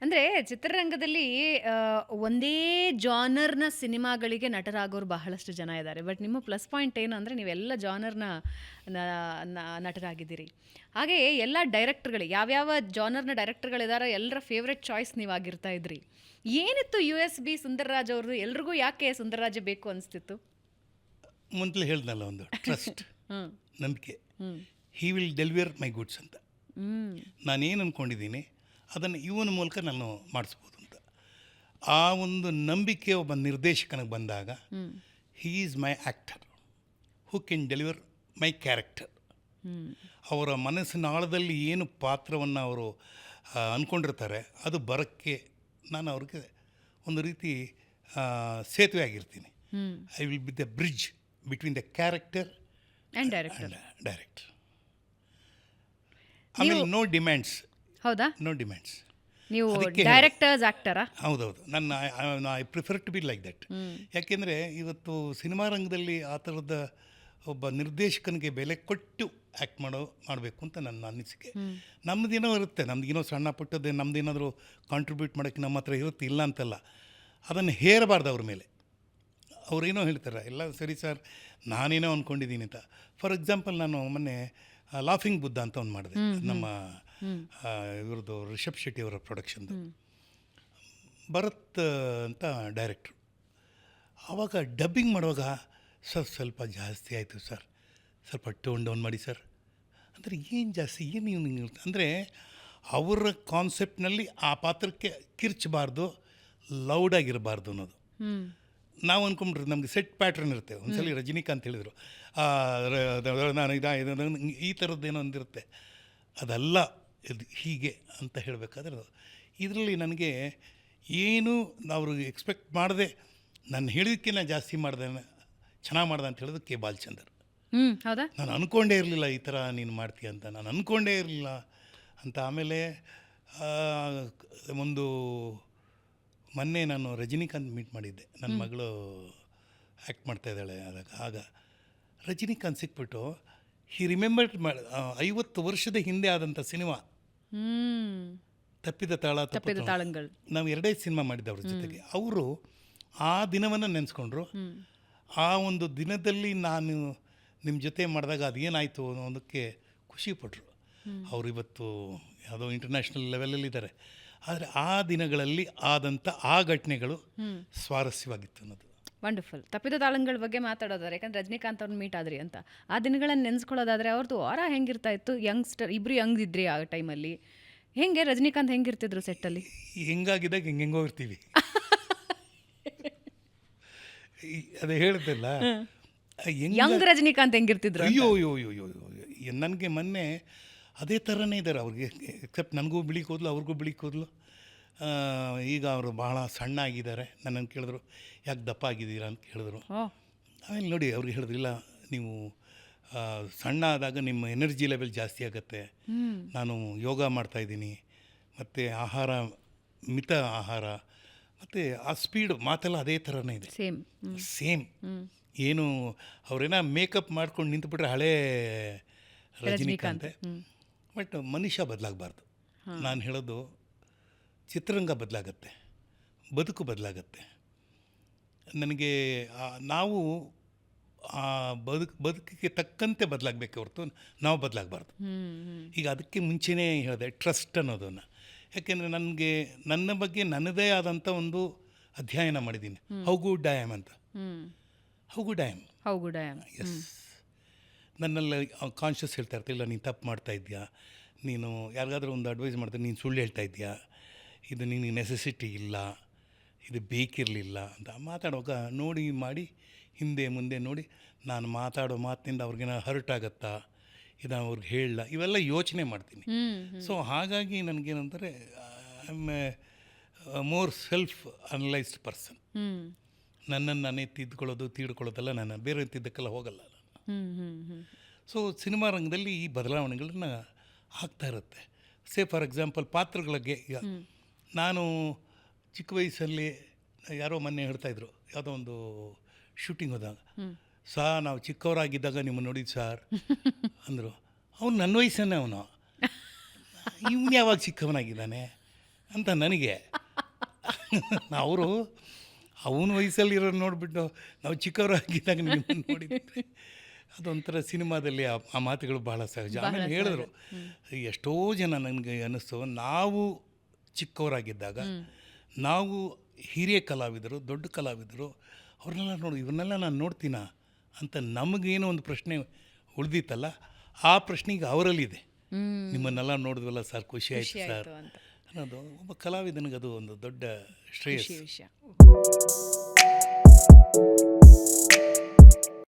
ಅಂದರೆ ಚಿತ್ರರಂಗದಲ್ಲಿ ಆ, ಒಂದೇ ಜಾನರ್ನ ಸಿನಿಮಾಗಳಿಗೆ ನಟರಾಗೋರು ಬಹಳಷ್ಟು ಜನ ಇದ್ದಾರೆ. ಬಟ್ ನಿಮ್ಮ ಪ್ಲಸ್ ಪಾಯಿಂಟ್ ಏನು ಅಂದರೆ ನೀವೆಲ್ಲ ಜಾನರ್ನ ನಟರಾಗಿದ್ದೀರಿ. ಹಾಗೆಯೇ ಎಲ್ಲ ಡೈರೆಕ್ಟರ್ಗಳಿಗೆ ಯಾವ್ಯಾವ ಜಾನರ್ನ ಡೈರೆಕ್ಟರ್ಗಳಿದಾರೋ ಎಲ್ಲರ ಫೇವ್ರೆಟ್ ಚಾಯ್ಸ್ ನೀವಾಗಿರ್ತಾ ಇದ್ರಿ. ಏನಿತ್ತು USB ಸುಂದರ್ರಾಜ್ ಅವ್ರದ್ದು? ಎಲ್ರಿಗೂ ಯಾಕೆ ಸುಂದರ್ರಾಜ್ ಬೇಕು ಅನಿಸ್ತಿತ್ತು? ಮೊದಲು ಹೇಳ್ದಲ್ಲ, ಒಂದು ಟ್ರಸ್ಟ್, ಹ್ಞೂ ನಂಬಿಕೆ. ಹ್ಞೂ he will deliver my goods ಅಂತ. ಹ್ಞೂ ನಾನೇನು ಅಂದ್ಕೊಂಡಿದ್ದೀನಿ ಅದನ್ನು ಇವನ ಮೂಲಕ ನಾನು ಮಾಡಿಸ್ಬೋದು ಅಂತ. ಆ ಒಂದು ನಂಬಿಕೆ ಒಬ್ಬ ನಿರ್ದೇಶಕನಿಗೆ ಬಂದಾಗ, he is my actor who Ken deliver my character. ಅವರ ಮನಸ್ಸಿನ ಆಳದಲ್ಲಿ ಏನು ಪಾತ್ರವನ್ನು ಅವರು ಅಂದ್ಕೊಂಡಿರ್ತಾರೆ ಅದು ಬರೋಕ್ಕೆ ನಾನು ಅವ್ರಿಗೆ ಒಂದು ರೀತಿ ಸೇತುವೆ ಆಗಿರ್ತೀನಿ. I will be the bridge between the character and director. Director. ಆಮೇಲೆ ನೋ ಡಿಮ್ಯಾಂಡ್ಸ್. ಹೌದಾ? No demands. ನೀವು ಅದಕ್ಕೆ ಡೈರೆಕ್ಟರ್ಸ್ ಆ್ಯಕ್ಟರಾ? ಹೌದೌದು. I prefer to be like that. ಯಾಕೆಂದರೆ ಇವತ್ತು ಸಿನಿಮಾ ರಂಗದಲ್ಲಿ ಆ ಥರದ ಒಬ್ಬ ನಿರ್ದೇಶಕನಿಗೆ ಬೆಲೆ ಕೊಟ್ಟು ಆ್ಯಕ್ಟ್ ಮಾಡಬೇಕು ಅಂತ ನನ್ನ ಅನಿಸಿಕೆ. ನಮ್ಮದೇನೋ ಇರುತ್ತೆ, ನಮ್ದೇನೋ ಸಣ್ಣ ಪುಟ್ಟದ್ದು ನಮ್ಮದೇನಾದರೂ ಕಾಂಟ್ರಿಬ್ಯೂಟ್ ಮಾಡೋಕ್ಕೆ ನಮ್ಮ ಹತ್ರ ಇರುತ್ತೆ, ಇಲ್ಲ ಅಂತಲ್ಲ. ಅದನ್ನು ಹೇರಬಾರ್ದು ಅವ್ರ ಮೇಲೆ. ಅವರೇನೋ ಹೇಳ್ತಾರೆ, ಎಲ್ಲ ಸರಿ ಸರ್ ನಾನೇನೋ ಅಂದ್ಕೊಂಡಿದ್ದೀನಿ ಅಂತ. ಫಾರ್ ಎಕ್ಸಾಂಪಲ್, ನಾನು ಮೊನ್ನೆ ಲಾಫಿಂಗ್ ಬುದ್ಧ ಅಂತ ಒಂದು ಮಾಡಿದೆ, ನಮ್ಮ ಇವ್ರದ್ದು ರಿಷಬ್ ಶೆಟ್ಟಿ ಅವರ ಪ್ರೊಡಕ್ಷನ್ದು. ಭರತ್ ಅಂತ ಡೈರೆಕ್ಟ್ರು. ಆವಾಗ ಡಬ್ಬಿಂಗ್ ಮಾಡುವಾಗ ಸರ್ ಸ್ವಲ್ಪ ಜಾಸ್ತಿ ಆಯಿತು ಸರ್, ಸ್ವಲ್ಪ ಟೋನ್ ಡೌನ್ ಮಾಡಿ ಸರ್ ಅಂದರೆ ಏನು ಜಾಸ್ತಿ ಏನು ನೀವು ಅಂದರೆ ಅವರ ಕಾನ್ಸೆಪ್ಟ್ನಲ್ಲಿ ಆ ಪಾತ್ರಕ್ಕೆ ಕಿರ್ಚಬಾರ್ದು, ಲೌಡಾಗಿರಬಾರ್ದು ಅನ್ನೋದು. ನಾವು ಅಂದ್ಕೊಂಡ್ರೆ ನಮಗೆ ಸೆಟ್ ಪ್ಯಾಟ್ರನ್ ಇರುತ್ತೆ. ಒಂದ್ಸಲ ರಜನಿಕಾಂತ್ ಹೇಳಿದರು, ನಾನು ಈ ಥರದ್ದೇನೋ ಒಂದಿರುತ್ತೆ, ಅದೆಲ್ಲ ಇದು ಹೀಗೆ ಅಂತ ಹೇಳಬೇಕಾದ್ರೆ ಇದರಲ್ಲಿ ನನಗೆ ಏನು ಅವರು ಎಕ್ಸ್ಪೆಕ್ಟ್ ಮಾಡದೆ ನಾನು ಹೇಳಿದ್ದಕ್ಕಿಂತ ಜಾಸ್ತಿ ಮಾಡಿದೆ, ಚೆನ್ನಾಗಿ ಮಾಡ್ದೆ ಅಂತ ಹೇಳಿದ್ರು ಕೆ ಬಾಲಚಂದರ್. ಹೌದಾ? ನಾನು ಅಂದ್ಕೊಂಡೇ ಇರಲಿಲ್ಲ ಈ ಥರ ನೀನು ಮಾಡ್ತೀಯ ಅಂತ, ನಾನು ಅಂದ್ಕೊಂಡೇ ಇರಲಿಲ್ಲ ಅಂತ. ಆಮೇಲೆ ಒಂದು ಮೊನ್ನೆ ನಾನು ರಜನಿಕಾಂತ್ ಮೀಟ್ ಮಾಡಿದ್ದೆ, ನನ್ನ ಮಗಳು ಆ್ಯಕ್ಟ್ ಮಾಡ್ತಾಯಿದ್ದಾಳೆ. ಆಗ ರಜನಿಕಾಂತ್ ಸಿಕ್ಬಿಟ್ಟು ಹಿ ರಿಮೆಂಬರ್ಡ್ 50 ವರ್ಷದ ಹಿಂದೆ ಆದಂಥ ಸಿನಿಮಾ ತಪ್ಪಿದ ತಾಳಗಳು. ನಾವು 2 ಸಿನಿಮಾ ಮಾಡಿದ್ದೆ ಅವ್ರ ಜೊತೆಗೆ. ಅವರು ಆ ದಿನವನ್ನು ನೆನೆಸ್ಕೊಂಡ್ರು. ಆ ಒಂದು ದಿನದಲ್ಲಿ ನಾನು ನಿಮ್ಮ ಜೊತೆ ಮಾಡಿದಾಗ ಅದೇನಾಯಿತು ಅನ್ನೋದಕ್ಕೆ ಖುಷಿಪಟ್ಟರು. ಅವರು ಇವತ್ತು ಯಾವುದೋ ಇಂಟರ್ನ್ಯಾಷನಲ್ ಲೆವೆಲಲ್ಲಿದ್ದಾರೆ. ಆದರೆ ಆ ದಿನಗಳಲ್ಲಿ ಆದಂಥ ಆ ಘಟನೆಗಳು ಸ್ವಾರಸ್ಯವಾಗಿತ್ತು ಅನ್ನೋದು. ವಂಡರ್ಫುಲ್. ತಪ್ಪಿದ ತಾಳಂಗಳ ಬಗ್ಗೆ ಮಾತಾಡೋದಾದ್ರೆ, ಯಾಕಂದ್ರೆ ರಜನಿಕಾಂತ್ ಅವ್ರನ್ನ ಮೀಟ್ ಆದ್ರಿ ಅಂತ, ಆ ದಿನಗಳನ್ನು ನೆನೆಸ್ಕೊಳ್ಳೋದಾದ್ರೆ ಅವ್ರದ್ದು ವಾರ ಹೆಂಗಿರ್ತಾ ಇತ್ತು? ಯಂಗ್ಸ್ಟರ್ ಇಬ್ಬರು ಯಂಗ್ ಇದ್ರಿ ಆ ಟೈಮಲ್ಲಿ. ಹೆಂಗೆ ರಜನಿಕಾಂತ್ ಹೆಂಗಿರ್ತಿದ್ರು ಸೆಟ್ಟಲ್ಲಿ? ಹೆಂಗಾಗಿದ್ದಾಗ ಹೆಂಗೆಂಗೋ ಇರ್ತೀವಿ. ಅದೇ ಹೇಳ್ತಲ್ಲ, ಯಂಗ್ ರಜನಿಕಾಂತ್ ಹೆಂಗಿರ್ತಿದ್ರು? ಅಯ್ಯೋ ಅಯ್ಯೋ ಅಯ್ಯೋ ಅಯ್ಯೋ, ನನಗೆ ಮೊನ್ನೆ ಅದೇ ಥರನೇ ಇದ್ದಾರೆ ಅವ್ರಿಗೆ. ಎಕ್ಸೆಪ್ಟ್ ನನಗೂ ಬಿಳಿ ಕೂದಲು, ಅವ್ರಿಗೂ ಬಿಳಿ ಕೂದಲು. ಈಗ ಅವರು ಬಹಳ ಸಣ್ಣ ಆಗಿದ್ದಾರೆ. ನನ್ನನ್ನು ಕೇಳಿದ್ರು, ಯಾಕೆ ದಪ್ಪ ಆಗಿದ್ದೀರಾ ಅಂತ ಕೇಳಿದ್ರು. ಆಮೇಲೆ ನೋಡಿ ಅವ್ರಿಗೆ ಹೇಳಿದ್ರು, ಇಲ್ಲ ನೀವು ಸಣ್ಣ ಆದಾಗ ನಿಮ್ಮ ಎನರ್ಜಿ ಲೆವೆಲ್ ಜಾಸ್ತಿ ಆಗುತ್ತೆ. ನಾನು ಯೋಗ ಮಾಡ್ತಾಯಿದ್ದೀನಿ, ಮತ್ತು ಆಹಾರ ಮಿತ ಆಹಾರ, ಮತ್ತು ಆ ಸ್ಪೀಡ್ ಮಾತೆಲ್ಲ ಅದೇ ಥರನೇ ಇದೆ, ಸೇಮ್. ಏನು ಅವರೇನ ಮೇಕಪ್ ಮಾಡ್ಕೊಂಡು ನಿಂತುಬಿಟ್ರೆ ಹಳೇ ರಜನಿಕಾಂತೆ. ಬಟ್ ಮನುಷ್ಯ ಬದಲಾಗಬಾರ್ದು. ನಾನು ಹೇಳೋದು, ಚಿತ್ರರಂಗ ಬದಲಾಗತ್ತೆ, ಬದುಕು ಬದಲಾಗತ್ತೆ. ನನಗೆ ನಾವು ಆ ಬದುಕಿಗೆ ತಕ್ಕಂತೆ ಬದಲಾಗಬೇಕೆ ಹೊರತು ನಾವು ಬದಲಾಗಬಾರ್ದು. ಈಗ ಅದಕ್ಕೆ ಮುಂಚೆನೇ ಹೇಳಿದೆ ಟ್ರಸ್ಟ್ ಅನ್ನೋದನ್ನು. ಯಾಕೆಂದರೆ ನನಗೆ ನನ್ನ ಬಗ್ಗೆ ನನ್ನದೇ ಆದಂಥ ಒಂದು ಅಧ್ಯಯನ ಮಾಡಿದ್ದೀನಿ. ಹೌ ಗುಡ್ ಐ ಆಮ್ ಅಂತ. How good I am, yes. ನನ್ನಲ್ಲಿ ಕಾನ್ಷಿಯಸ್ ಹೇಳ್ತಾ ಇರ್ತಿಲ್ಲ, ನೀನು ತಪ್ಪು ಮಾಡ್ತಾ ಇದೆಯಾ, ನೀನು ಯಾರಿಗಾದ್ರೂ ಒಂದು ಅಡ್ವೈಸ್ ಮಾಡ್ತಾರೆ, ನೀನು ಸುಳ್ಳು ಹೇಳ್ತಾ ಇದೆಯಾ, ಇದು ನಿನಗೆ ನೆಸೆಸಿಟಿ ಇಲ್ಲ, ಇದು ಬೇಕಿರಲಿಲ್ಲ ಅಂತ ಮಾತಾಡುವಾಗ ನೋಡಿ ಮಾಡಿ ಹಿಂದೆ ಮುಂದೆ ನೋಡಿ ನಾನು ಮಾತಾಡೋ ಮಾತಿನಿಂದ ಅವ್ರಿಗೇನೋ ಹರ್ಟ್ ಆಗುತ್ತಾ, ಇದನ್ನು ಅವ್ರಿಗೆ ಹೇಳಲ್ಲ, ಇವೆಲ್ಲ ಯೋಚನೆ ಮಾಡ್ತೀನಿ. ಸೊ ಹಾಗಾಗಿ ನನಗೇನಂದರೆ I am a more self analysed person. ನನ್ನನ್ನು ನಾನೇ ತಿದ್ಕೊಳ್ಳೋದೆಲ್ಲ ನಾನು ಬೇರೆ ತಿದ್ದಕ್ಕೆಲ್ಲ ಹೋಗಲ್ಲ ನಾನು. ಸೊ ಸಿನಿಮಾ ರಂಗದಲ್ಲಿ ಈ ಬದಲಾವಣೆಗಳನ್ನ ಆಗ್ತಾ ಇರುತ್ತೆ. ಸೇ ಫಾರ್ ಎಕ್ಸಾಂಪಲ್ ಪಾತ್ರಗಳಿಗೆ, ಈಗ ನಾನು ಚಿಕ್ಕ ವಯಸ್ಸಲ್ಲಿ ಯಾರೋ ಮೊನ್ನೆ ಹೇಳ್ತಾಯಿದ್ರು, ಯಾವುದೋ ಒಂದು ಶೂಟಿಂಗ್ ಹೋದಾಗ, ನಾವು ಚಿಕ್ಕವರಾಗಿದ್ದಾಗ ನಿಮ್ಮನ್ನು ನೋಡಿದ್ದು ಸಾರ್ ಅಂದರು. ಅವನು ನನ್ನ ವಯಸ್ಸನ್ನೇ, ಅವನು ಯಾವಾಗ ಚಿಕ್ಕವನಾಗಿದ್ದಾನೆ ಅಂತ ನನಗೆ. ಅವರು ಅವನ ವಯಸ್ಸಲ್ಲಿರೋರು ನೋಡಿಬಿಟ್ಟು ನಾವು ಚಿಕ್ಕವರಾಗಿದ್ದಾಗ ನಿಮ್ಮನ್ನು ನೋಡಿದ್ವಿ, ಅದೊಂಥರ ಸಿನಿಮಾದಲ್ಲಿ ಆ ಮಾತುಗಳು ಬಹಳ ಸಹಜ. ಆಮೇಲೆ ಹೇಳಿದ್ರು, ಎಷ್ಟೋ ಜನ ನನಗೆ ಅನ್ನಿಸ್ತು, ನಾವು ಚಿಕ್ಕವರಾಗಿದ್ದಾಗ ನಾವು ಹಿರಿಯ ಕಲಾವಿದರು, ದೊಡ್ಡ ಕಲಾವಿದರು ಅವ್ರನ್ನೆಲ್ಲ ಇವ್ರನ್ನೆಲ್ಲ ನಾನು ನೋಡ್ತೀನ ಅಂತ ನಮಗೇನೋ ಒಂದು ಪ್ರಶ್ನೆ ಉಳಿದಿತ್ತಲ್ಲ, ಆ ಪ್ರಶ್ನೆಗೆ ಅವರಲ್ಲಿದೆ. ನಿಮ್ಮನ್ನೆಲ್ಲ ನೋಡಿದ್ವಲ್ಲ ಸರ್, ಖುಷಿ ಆಯಿತು ಸರ್ ಅಂತ ಅನ್ನೋದು ಒಬ್ಬ ಕಲಾವಿದನಿಗೆ ಅದು ಒಂದು ದೊಡ್ಡ ಶ್ರೇಯಸ್ ವಿಷಯ.